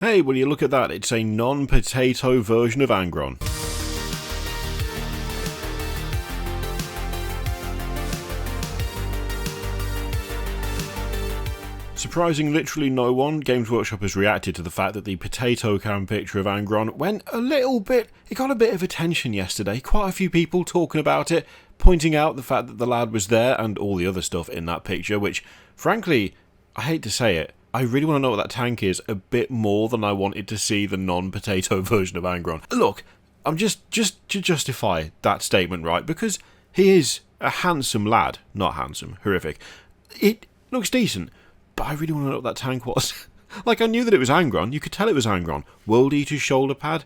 Hey, will you look at that? It's a non-potato version of Angron. Surprising literally no one, Games Workshop has reacted to the fact that the potato can picture of Angron went it got a bit of attention yesterday. Quite a few people talking about it, pointing out the fact that the lad was there and all the other stuff in that picture, which, frankly, I hate to say it, I really want to know what that tank is a bit more than I wanted to see the non-potato version of Angron. Look, I'm just to justify that statement, right, because he is a handsome lad. Not handsome, horrific. It looks decent, but I really want to know what that tank was. Like, I knew that it was Angron, you could tell it was Angron. World Eater's shoulder pad,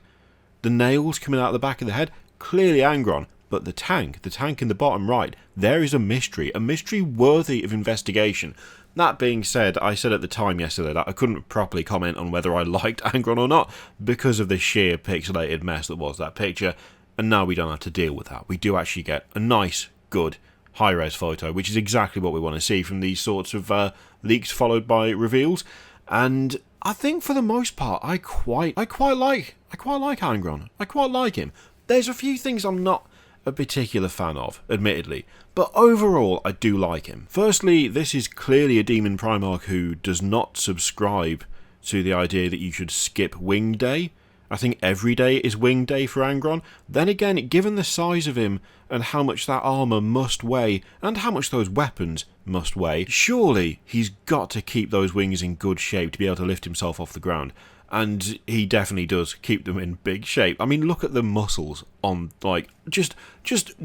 the nails coming out the back of the head, clearly Angron. But the tank in the bottom right, there is a mystery worthy of investigation. That being said, I said at the time yesterday that I couldn't properly comment on whether I liked Angron or not because of the sheer pixelated mess that was that picture, and now we don't have to deal with that. We do actually get a nice, good, high-res photo, which is exactly what we want to see from these sorts of leaks followed by reveals, and I think for the most part, I quite like Angron. I quite like him. There's a few things I'm not a particular fan of, admittedly, but overall I do like him. Firstly, this is clearly a Demon Primarch who does not subscribe to the idea that you should skip Wing Day. I think every day is Wing Day for Angron. Then again, given the size of him and how much that armour must weigh and how much those weapons must weigh, surely he's got to keep those wings in good shape to be able to lift himself off the ground. And he definitely does keep them in big shape. I mean, look at the muscles on, like, just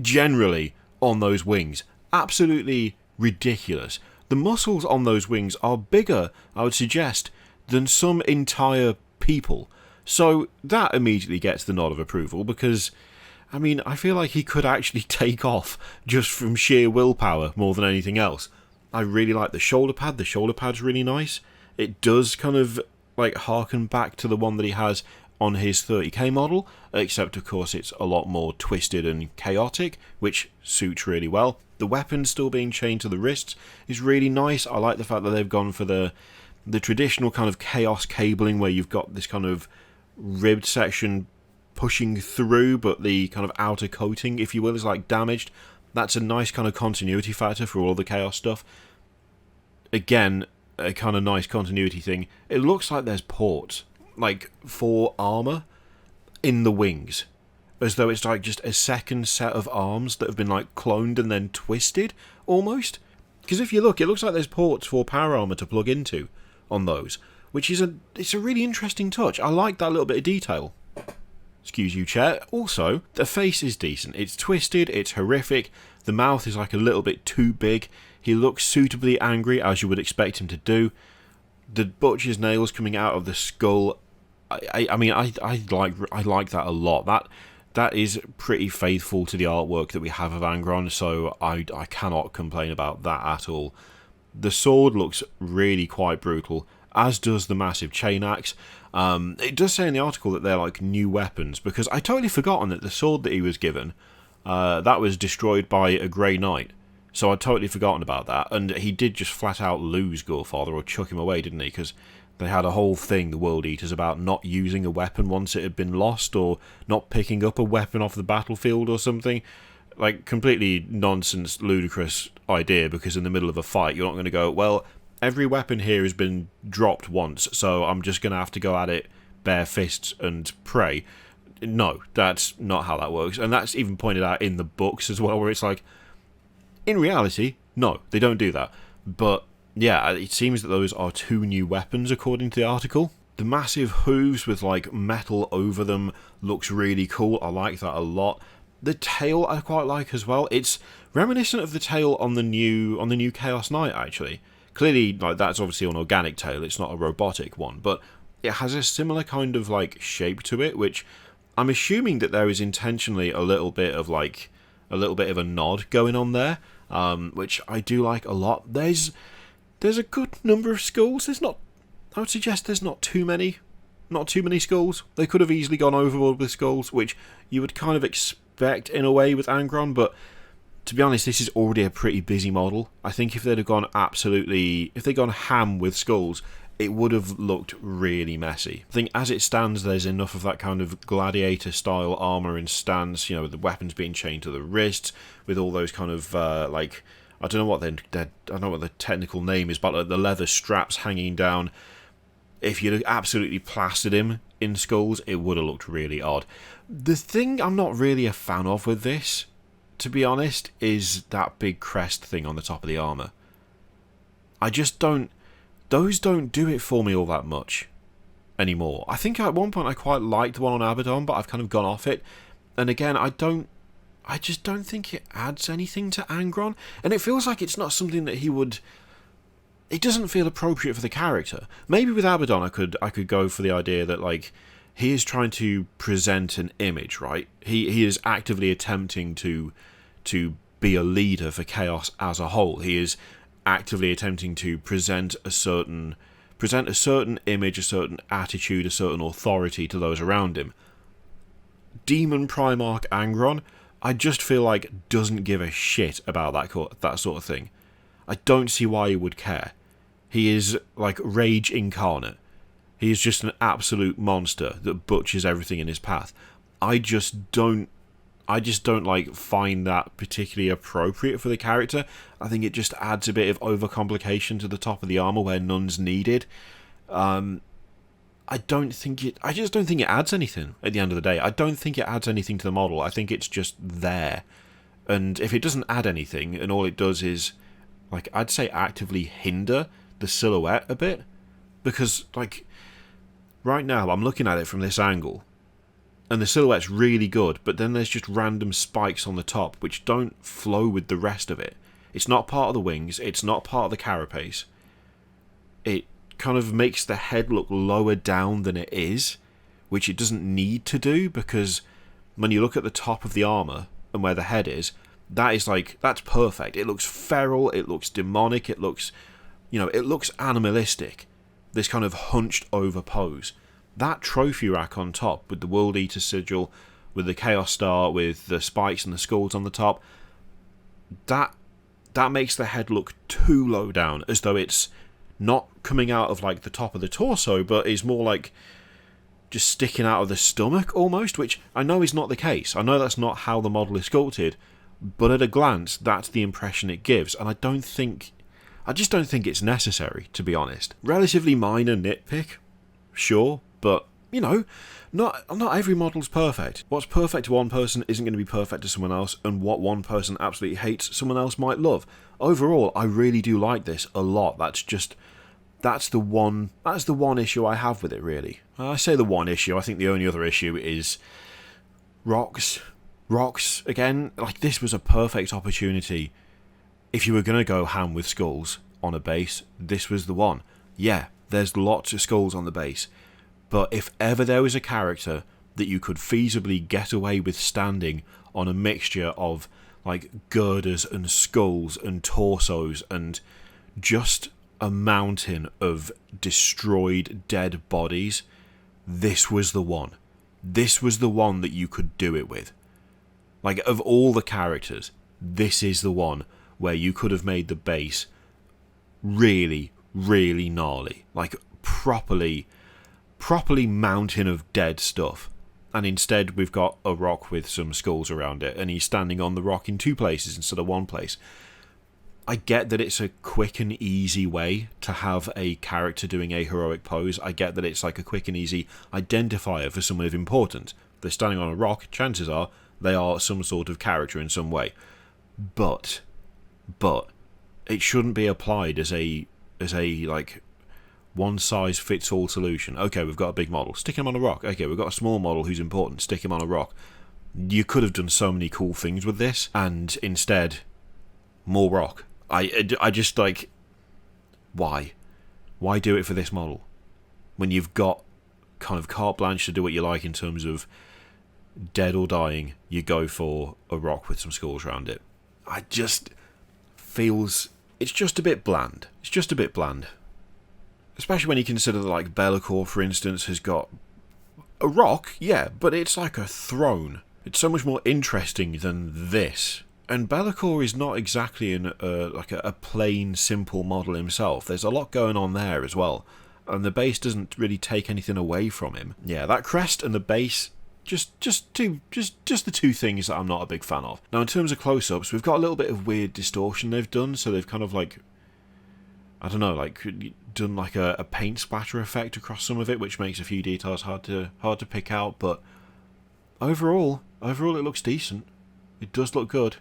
generally on those wings. Absolutely ridiculous. The muscles on those wings are bigger, I would suggest, than some entire people. So that immediately gets the nod of approval because, I mean, I feel like he could actually take off just from sheer willpower more than anything else. I really like the shoulder pad. The shoulder pad's really nice. It does kind of like harken back to the one that he has on his 30k model, except of course it's a lot more twisted and chaotic, which suits really well. The weapon still being chained to the wrists is really nice. I like the fact that they've gone for the traditional kind of chaos cabling where you've got this kind of ribbed section pushing through, but the kind of outer coating, if you will, is like damaged. That's a nice kind of continuity factor for all the chaos stuff. Again, a kind of nice continuity thing. It looks like there's ports, like, for armour in the wings, as though it's like just a second set of arms that have been like cloned and then twisted, almost. Because if you look, it looks like there's ports for power armour to plug into on those, which is it's a really interesting touch. I like that little bit of detail. Excuse you, chat. Also, the face is decent. It's twisted, it's horrific, the mouth is like a little bit too big. He looks suitably angry, as you would expect him to do. The butcher's nails coming out of the skull, I mean, I like that a lot. That is pretty faithful to the artwork that we have of Angron, so I cannot complain about that at all. The sword looks really quite brutal, as does the massive chain axe. It does say in the article that they're like new weapons, because I totally forgotten that the sword that he was given, that was destroyed by a Grey Knight. So I'd totally forgotten about that, and he did just flat out lose Gorefather, or chuck him away, didn't he? Because they had a whole thing, the World Eaters, about not using a weapon once it had been lost, or not picking up a weapon off the battlefield or something. Like, completely nonsense, ludicrous idea, because in the middle of a fight, you're not going to go, well, every weapon here has been dropped once, so I'm just going to have to go at it bare fists and pray. No, that's not how that works, and that's even pointed out in the books as well, where it's like, in reality, no, they don't do that. But yeah, it seems that those are two new weapons according to the article. The massive hooves with like metal over them looks really cool. I like that a lot. The tail I quite like as well. It's reminiscent of the tail on the new Chaos Knight, actually. Clearly, like, that's obviously an organic tail, it's not a robotic one, but it has a similar kind of like shape to it, which I'm assuming that there is intentionally a little bit of a nod going on there, which I do like a lot. There's a good number of skulls. I would suggest there's not too many skulls. They could have easily gone overboard with skulls, which you would kind of expect in a way with Angron, but to be honest, this is already a pretty busy model. I think if they'd gone ham with skulls, it would have looked really messy. I think as it stands, there's enough of that kind of gladiator-style armour and stance, with the weapons being chained to the wrists, with all those kind of, I don't know what I don't know what the technical name is, but like the leather straps hanging down. If you'd absolutely plastered him in skulls, it would have looked really odd. The thing I'm not really a fan of with this, to be honest, is that big crest thing on the top of the armour. I just don't... Those don't do it for me all that much anymore. I think at one point I quite liked the one on Abaddon, but I've kind of gone off it. And again, I just don't think it adds anything to Angron. And it feels like it's not something that he would... It doesn't feel appropriate for the character. Maybe with Abaddon I could go for the idea that, like, he is trying to present an image, right? He is actively attempting to be a leader for Chaos as a whole. He is actively attempting to present a certain image, a certain attitude, a certain authority to those around him. Demon Primarch Angron, I just feel like doesn't give a shit about that sort of thing. I don't see why he would care. He is like rage incarnate. He is just an absolute monster that butchers everything in his path. I just don't find that particularly appropriate for the character. I think it just adds a bit of overcomplication to the top of the armor where none's needed. I just don't think it adds anything at the end of the day. I don't think it adds anything to the model. I think it's just there. And if it doesn't add anything, and all it does is, like, I'd say actively hinder the silhouette a bit, because, like, right now I'm looking at it from this angle, and the silhouette's really good, but then there's just random spikes on the top which don't flow with the rest of it. It's not part of the wings, it's not part of the carapace. It kind of makes the head look lower down than it is, which it doesn't need to do, because when you look at the top of the armour and where the head is, that's perfect. It looks feral, it looks demonic, it looks animalistic. This kind of hunched over pose. That trophy rack on top with the World Eater sigil, with the Chaos Star, with the spikes and the skulls on the top, that makes the head look too low down, as though it's not coming out of like the top of the torso, but is more like just sticking out of the stomach almost, which I know is not the case. I know that's not how the model is sculpted, but at a glance, that's the impression it gives, and I just don't think it's necessary, to be honest. Relatively minor nitpick, sure, but, not every model's perfect. What's perfect to one person isn't going to be perfect to someone else, and what one person absolutely hates, someone else might love. Overall, I really do like this a lot. That's the one issue I have with it, really. I say the one issue, I think the only other issue is rocks. Rocks, again, like, this was a perfect opportunity. If you were going to go ham with skulls on a base, this was the one. Yeah, there's lots of skulls on the base, but if ever there was a character that you could feasibly get away with standing on a mixture of, like, girders and skulls and torsos and just a mountain of destroyed dead bodies, this was the one. This was the one that you could do it with. Like, of all the characters, this is the one where you could have made the base really, really gnarly. Like, properly mountain of dead stuff. And instead we've got a rock with some skulls around it, and he's standing on the rock in two places instead of one place. I get that it's a quick and easy way to have a character doing a heroic pose. I get that it's like a quick and easy identifier for someone of importance. If they're standing on a rock, chances are they are some sort of character in some way. But it shouldn't be applied as a like one-size-fits-all solution. Okay, we've got a big model, stick him on a rock. Okay, we've got a small model who's important, stick him on a rock. You could have done so many cool things with this, and instead, more rock. I just, like, why? Why do it for this model? When you've got kind of carte blanche to do what you like in terms of dead or dying, you go for a rock with some skulls around it. It's just a bit bland. It's just a bit bland. Especially when you consider that, like, Be'lakor, for instance, has got a rock, yeah, but it's like a throne. It's so much more interesting than this. And Be'lakor is not exactly a plain, simple model himself. There's a lot going on there as well. and the base doesn't really take anything away from him. Yeah, that crest and the base, just the two things that I'm not a big fan of. Now, in terms of close-ups, we've got a little bit of weird distortion they've done, so they've kind of like, I don't know, like done like a paint splatter effect across some of it, which makes a few details hard to pick out. But overall it looks decent. It does look good.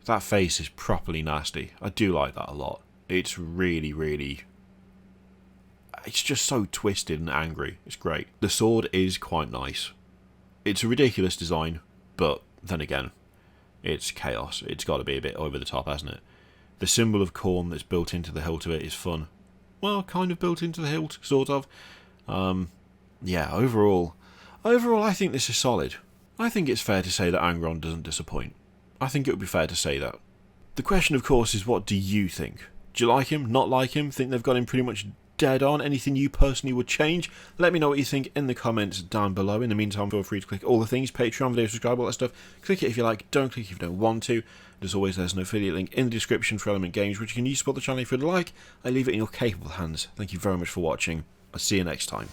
That face is properly nasty. I do like that a lot. It's really, really... It's just so twisted and angry. It's great. The sword is quite nice. It's a ridiculous design, but then again, it's chaos. It's got to be a bit over the top, hasn't it? The symbol of Khorne that's built into the hilt of it is fun. Well, kind of built into the hilt, sort of. Yeah, overall, I think this is solid. I think it's fair to say that Angron doesn't disappoint. I think it would be fair to say that. The question, of course, is what do you think? Do you like him? Not like him? Think they've got him pretty much dead on? Anything you personally would change? Let me know what you think in the comments down below. In the meantime, feel free to click all the things, Patreon, video, subscribe, all that stuff. Click it if you like, don't click if you don't want to. And as always, there's an affiliate link in the description for Element Games, which you can use to support the channel if you'd like. I leave it in your capable hands. Thank you very much for watching. I'll see you next time.